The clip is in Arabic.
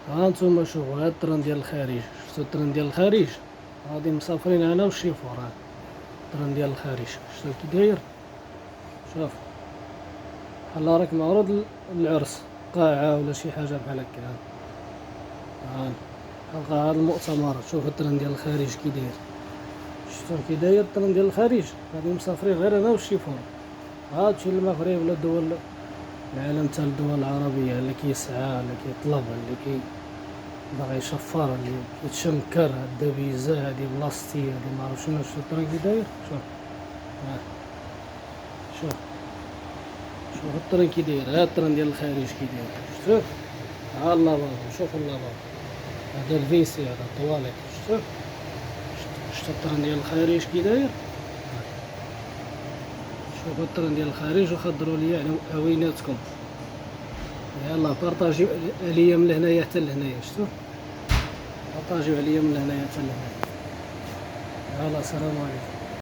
ها نتوما شوفوا هاد التران ديال الخارج، شفتو التران ديال الخارج غادي مسافرين انا والشيفور. ها التران ديال الخارج شفتو كي داير، شوف بحال راك معروض للعرس، قاعة ولا شي حاجة بحال هكا. ها بحال هاد المؤتمرات، شوف التران ديال الخارج كي داير، شفتو كي داير التران ديال الخارج. غادي مسافرين غير انا والشيفور، عاد تمشي للمغرب ولا الدول العالم تاع الدول العربية، اللي كيسعى اللي كيطلب اللي باغي يشفر اللي كيتشنكر. هاد الدبيزة هادي بلاصتي هادي معرف شنو. شوف الطريق كي داير، شوف ها شوف شوف الطريق كي داير. هاد الطريق ديال الخارج كي داير، شفتو؟ ها اللافابو، شوف اللافابو، هذا الفيسي، هذا الطواليت، شفتو؟ شفتو الطريق ديال الخارج كي داير. شوفوا الطريق ديال الخارج وخضروا ليا على عويناتكم. يلا بارطاجيو عليا من لهنايا حتى لهنايا، شفتو؟ بارطاجيو عليا من لهنايا حتى لهنايا. يلا سلام عليكم.